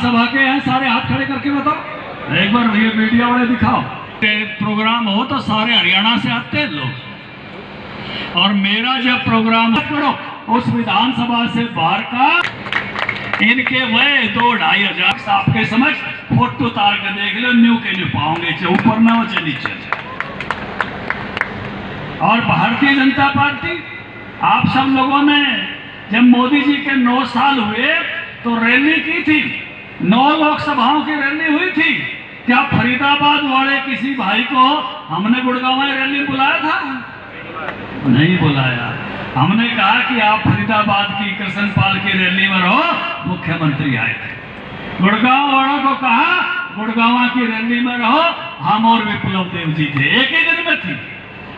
विधानसभा के हैं सारे हाथ खड़े करके बताओ, एक बार ये मीडिया वाले दिखाओ। प्रोग्राम हो तो सारे हरियाणा से आते हैं लोग, और मेरा जब प्रोग्राम करो उस विधानसभा से बाहर का इनके वह 2-2,500 आपके समझ फोटो उतार के देख लो, न्यू के न्यू पाओगे, चाहे ऊपर ना हो चाहे नीचे। और भारतीय जनता पार्टी, आप सब लोगों ने जब मोदी जी के 9 साल हुए तो रैली की थी, 9 लोकसभाओं की रैली हुई थी। क्या फरीदाबाद वाले किसी भाई को हमने गुड़गांव में रैली बुलाया था? नहीं बुलाया। हमने कहा कि आप फरीदाबाद की कृष्णपाल की रैली में रहो, मुख्यमंत्री आए थे। गुड़गांव वालों को कहा गुड़गांव की रैली में रहो, हम और विप्लव देव जी थे, एक ही दिन में थी।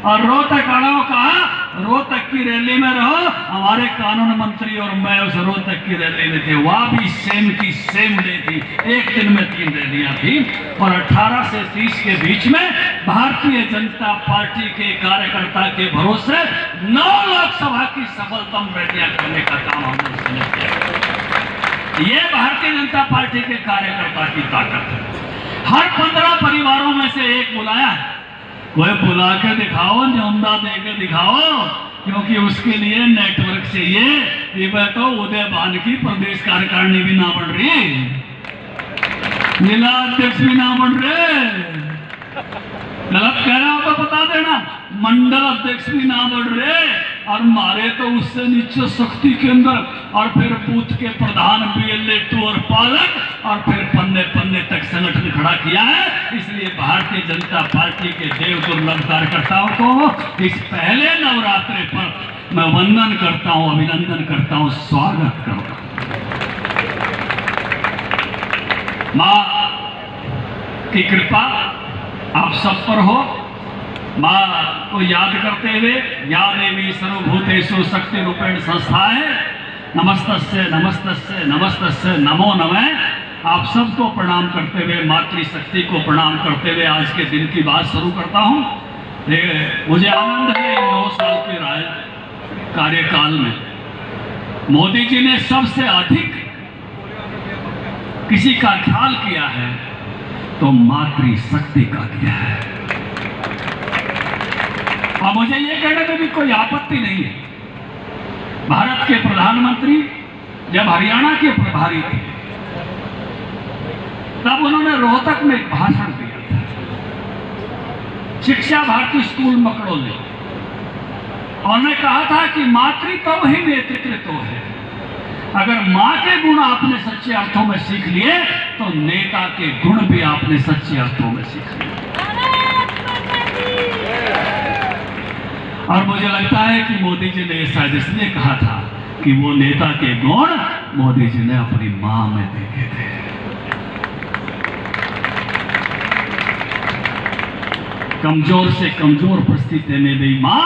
और रोहतक वालों को कहा रोहतक की रैली में रहो, हमारे कानून मंत्री और मैं उस रोहतक की रैली में थे। वहां भी सेम की सेम डे थी, एक दिन में 3 रैलियां थी। और 18 से 30 के बीच में भारतीय जनता पार्टी के कार्यकर्ता के भरोसे 9 लोकसभा की सफलतम रैलियां करने का काम हमने किया। ये भारतीय जनता पार्टी के कार्यकर्ता की ताकत है। हर 15 परिवारों में से एक बुलाया है, कोई बुला के दिखाओ, न्योंदा दे के दिखाओ, क्योंकि उसके लिए नेटवर्क चाहिए। ये तो उदय भान की प्रदेश कार्यकारिणी भी ना बन रही, जिला अध्यक्ष भी ना बन रहे, गलत कह रहा हो तो बता देना, मंडल अध्यक्ष भी ना बढ़ रहे, और मारे तो उससे नीचे शक्ति केंद्र, और फिर बूथ के प्रधान BLA2 और पालक, और फिर पन्ने पन्ने तक संगठन खड़ा किया है। इसलिए भारतीय जनता पार्टी के देव दुर्लभ कार्यकर्ताओं को इस पहले नवरात्रि पर मैं वंदन करता हूं, अभिनंदन करता हूं, स्वागत करता हूं। मां की कृपा आप सब पर हो। मां को याद करते हुए, या देवी सर्वभूतेषु शक्ति रूपेण संस्थाए नमस्तस्य नमस्तस्य नमस्तस्य नमो नमः। आप सबको प्रणाम करते हुए, मातृशक्ति को प्रणाम करते हुए आज के दिन की बात शुरू करता हूं। मुझे आनंद है 9 साल के कार्यकाल में मोदी जी ने सबसे अधिक किसी का ख्याल किया है तो मातृशक्ति का किया है। और मुझे ये कहने में भी कोई आपत्ति नहीं है, भारत के प्रधानमंत्री जब हरियाणा के प्रभारी थे तब उन्होंने रोहतक में एक भाषण दिया था, शिक्षा भारती स्कूल मकड़ोले, और उन्होंने कहा था कि मातृत्व ही नेतृत्व है। अगर मां के गुण आपने सच्चे अर्थों में सीख लिए तो नेता के गुण भी आपने सच्चे अर्थों में सीख लिए। और मुझे लगता है कि मोदी जी ने शायद इसलिए कहा था कि वो नेता के गुण मोदी जी ने अपनी मां में देखे थे। कमजोर से कमजोर परिस्थिति में भी मां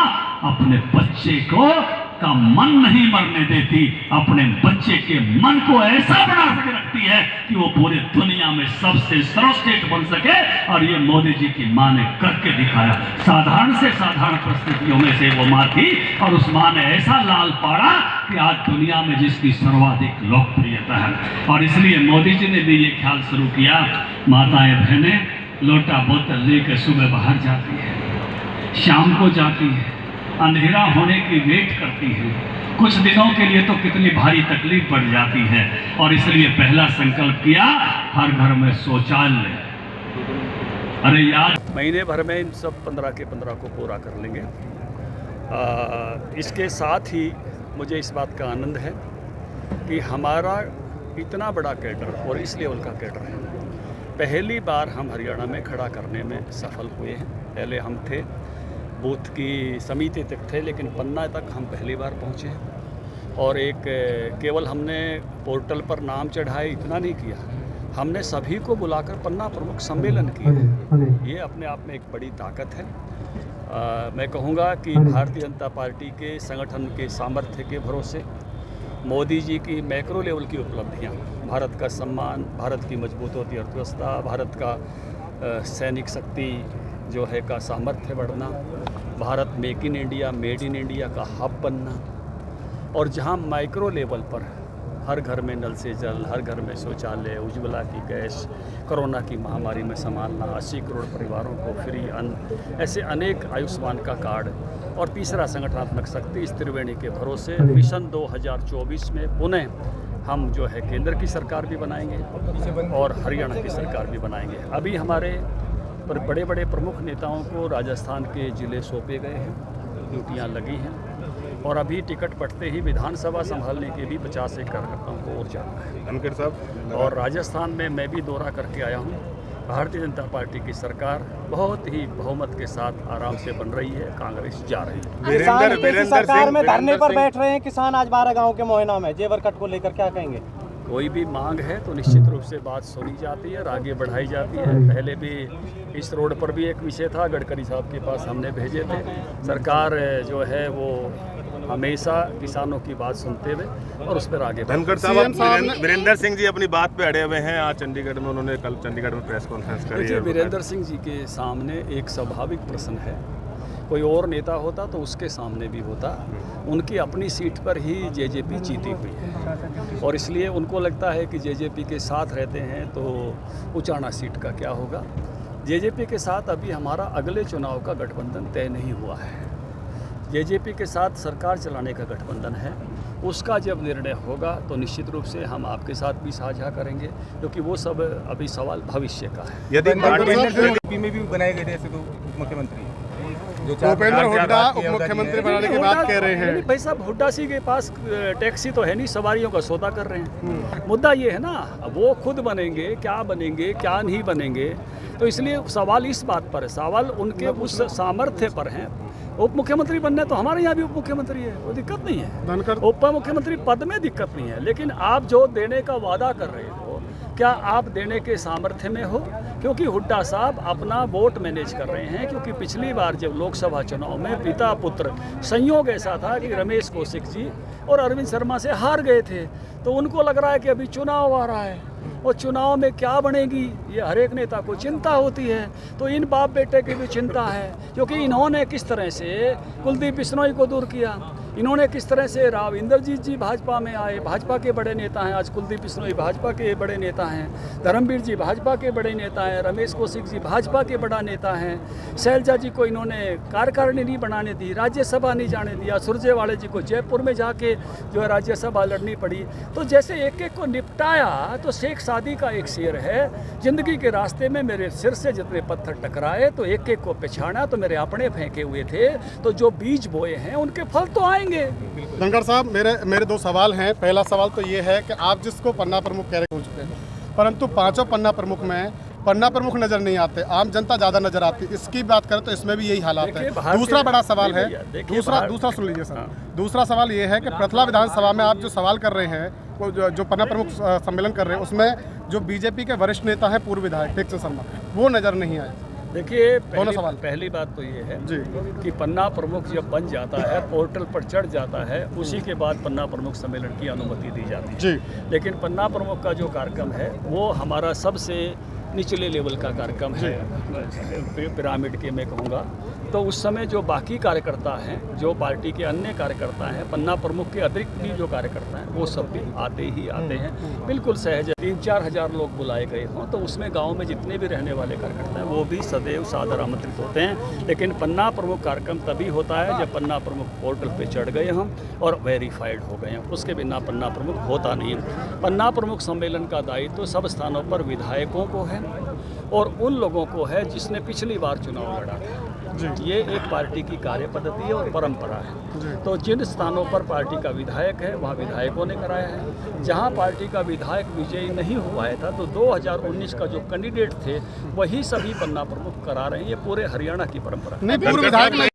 अपने बच्चे को का मन नहीं मरने देती, अपने बच्चे के मन को ऐसा बना सके रखती है कि वो पूरे दुनिया में सबसे सर्वश्रेष्ठ बन सके। और ये मोदी जी की मां ने करके दिखाया। साधारण से साधारण परिस्थितियों में से वो मां थी, और उस मां ने ऐसा लाल पाड़ा कि आज दुनिया में जिसकी सर्वाधिक लोकप्रियता है। और इसलिए मोदी जी ने भी ये ख्याल शुरू किया, माताएं बहनें लोटा बोतल लेकर सुबह बाहर जाती है, शाम को जाती है, अंधेरा होने की वेट करती है, कुछ दिनों के लिए तो कितनी भारी तकलीफ बढ़ जाती है। और इसलिए पहला संकल्प किया, हर घर में शौचालय। अरे यार, महीने भर में इन सब 15 के 15 को पूरा कर लेंगे। इसके साथ ही मुझे इस बात का आनंद है कि हमारा इतना बड़ा कैडर, और इस लेवल का कैडर है, पहली बार हम हरियाणा में खड़ा करने में सफल हुए हैं। पहले हम थे बूथ की समिति तक थे, लेकिन पन्ना तक हम पहली बार पहुँचे हैं। और एक केवल हमने पोर्टल पर नाम चढ़ाए इतना नहीं किया, हमने सभी को बुलाकर पन्ना प्रमुख सम्मेलन किया। ये अपने आप में एक बड़ी ताकत है। मैं कहूँगा कि भारतीय जनता पार्टी के संगठन के सामर्थ्य के भरोसे मोदी जी की मैक्रो लेवल की उपलब्धियाँ, भारत का सम्मान, भारत की मजबूत होती अर्थव्यवस्था, भारत का सैनिक शक्ति जो है का सामर्थ्य बढ़ना, Bharat make in India, made in India का हब बनना, और जहाँ माइक्रो लेवल पर हर घर में नल से जल, हर घर में शौचालय, उज्ज्वला की गैस, कोरोना की महामारी में संभालना, 80 करोड़ परिवारों को फ्री अन्न, ऐसे अनेक आयुष्मान का कार्ड। और तीसरा संगठनात्मक शक्ति इस त्रिवेणी के भरोसे मिशन 2024 में पुनः हम जो है केंद्र की सरकार भी बनाएंगे और हरियाणा की सरकार भी बनाएंगे। अभी हमारे बड़े बड़े प्रमुख नेताओं को राजस्थान के ज़िले सौंपे गए हैं, ड्यूटियाँ लगी हैं और अभी टिकट पटते ही विधानसभा संभालने के भी 50 एक कार्यकर्ताओं को और जाना है। धनखड़ साहब, और राजस्थान में मैं भी दौरा करके आया हूँ। भारतीय जनता पार्टी की सरकार बहुत ही बहुमत के साथ आराम से बन रही है, कांग्रेस जा रही है। किसान सरकार में धरने पर बैठ रहे हैं किसान आज 12 गांव के मोहना में जेवर कट को लेकर, क्या कहेंगे? कोई भी मांग है तो निश्चित रूप से बात सुनी जाती है और आगे बढ़ाई जाती है। पहले भी इस रोड पर भी एक विषय था, गडकरी साहब के पास हमने भेजे थे। सरकार जो है वो हमेशा किसानों की बात सुनते हुए और उस पर आगे धनखड़ साहब, वीरेंद्र सिंह जी अपनी बात पे अड़े हुए हैं। आज चंडीगढ़ में उन्होंने कल चंडीगढ़ में प्रेस कॉन्फ्रेंस करी है। वीरेंद्र सिंह जी के सामने एक स्वाभाविक प्रश्न है, कोई और नेता होता तो उसके सामने भी होता। उनकी अपनी सीट पर ही जेजेपी जीती हुई है और इसलिए उनको लगता है कि जेजेपी के साथ रहते हैं तो उचाना सीट का क्या होगा। जेजेपी के साथ अभी हमारा अगले चुनाव का गठबंधन तय नहीं हुआ है। जेजेपी के साथ सरकार चलाने का गठबंधन है, उसका जब निर्णय होगा तो निश्चित रूप से हम आपके साथ भी साझा करेंगे, क्योंकि वो सब अभी सवाल भविष्य का है। यदि बीजेपी में भी बनाए गए थे ऐसे तो मुख्यमंत्री भूपेंद्र हुड्डा उप मुख्यमंत्री बनाने की बात कह रहे हैं। भाई साहब, हुड्डा जी के पास टैक्सी तो है नहीं, सवारियों का सौदा कर रहे हैं। मुद्दा ये है ना, वो खुद बनेंगे क्या नहीं बनेंगे, तो इसलिए सवाल इस बात पर है, सवाल उनके उस सामर्थ्य पर है। उप मुख्यमंत्री बनने तो हमारे यहाँ भी उप मुख्यमंत्री है, वो दिक्कत नहीं है। उप मुख्यमंत्री पद में दिक्कत नहीं है, लेकिन आप जो देने का वादा कर रहे हो, क्या आप देने के सामर्थ्य में हो? क्योंकि हुड्डा साहब अपना वोट मैनेज कर रहे हैं, क्योंकि पिछली बार जब लोकसभा चुनाव में पिता पुत्र संयोग ऐसा था कि रमेश कौशिक जी और अरविंद शर्मा से हार गए थे, तो उनको लग रहा है कि अभी चुनाव आ रहा है और चुनाव में क्या बनेगी ये हर एक नेता को चिंता होती है। तो इन बाप बेटे की भी चिंता है, क्योंकि इन्होंने किस तरह से कुलदीप बिश्नोई को दूर किया, इन्होंने किस तरह से राव इंद्रजीत जी भाजपा में आए, भाजपा के बड़े नेता हैं। आज कुलदीप बिश्नोई भाजपा के बड़े नेता हैं, धर्मवीर जी भाजपा के बड़े नेता हैं, रमेश कौशिक जी भाजपा के बड़ा नेता हैं। शैलजा जी को इन्होंने कार्यकारिणी नहीं बनाने दी, राज्यसभा नहीं जाने दिया। सुरजेवाले जी को जयपुर में जाके जो है राज्यसभा लड़नी पड़ी। तो जैसे एक एक को निपटाया तो शेख सादी का एक शेर है, जिंदगी के रास्ते में मेरे सिर से जितने पत्थर टकराए तो एक एक को पहचाना तो मेरे अपने फेंके हुए थे, तो जो बीज बोए हैं उनके फल तो आएंगे। धनखड़ साहब, मेरे दो सवाल हैं। पहला सवाल तो ये है कि आप जिसको पन्ना प्रमुख कह रहे हैं, परंतु पांचों पन्ना प्रमुख में पन्ना प्रमुख नजर नहीं आते, आम जनता ज्यादा नजर आती। इसकी बात करें तो इसमें भी यही हालात है। दूसरा बड़ा सवाल है, दूसरा सुन लीजिए सर, दूसरा सवाल ये है कि प्रथला विधानसभा में आप जो सवाल कर रहे हैं, वो जो पन्ना प्रमुख सम्मेलन कर रहे हैं, उसमें जो बीजेपी के वरिष्ठ नेता हैं पूर्व विधायक टेक्चर शर्मा, वो नजर नहीं आए। देखिए, पहली बात तो ये है कि पन्ना प्रमुख जब बन जाता है, पोर्टल पर चढ़ जाता है, उसी के बाद पन्ना प्रमुख सम्मेलन की अनुमति दी जाती है। लेकिन पन्ना प्रमुख का जो कार्यक्रम है वो हमारा सबसे निचले लेवल का कार्यक्रम है, पिरामिड के मैं कहूँगा। तो उस समय जो बाकी कार्यकर्ता हैं, जो पार्टी के अन्य कार्यकर्ता हैं, पन्ना प्रमुख के अतिरिक्त भी जो कार्यकर्ता हैं, वो सब भी आते हैं। बिल्कुल सहज 3-4 हज़ार लोग बुलाए गए हों तो उसमें गांव में जितने भी रहने वाले कार्यकर्ता हैं वो भी सदैव सादर आमंत्रित होते हैं। लेकिन पन्ना प्रमुख कार्यक्रम तभी होता है जब पन्ना प्रमुख पोर्टल पे चढ़ गए हम और वेरीफाइड हो गए हैं, उसके बिना पन्ना प्रमुख होता नहीं है। पन्ना प्रमुख सम्मेलन का दायित्व तो सब स्थानों पर विधायकों को है और उन लोगों को है जिसने पिछली बार चुनाव लड़ा था। ये एक पार्टी की कार्य पद्धति और परंपरा है। तो जिन स्थानों पर पार्टी का विधायक है वहाँ विधायकों ने कराया है। जहाँ पार्टी का विधायक विजयी नहीं हुआ था तो 2019 का जो कैंडिडेट थे वही सभी पन्ना प्रमुख करा रहे हैं। ये पूरे हरियाणा की परंपरा है।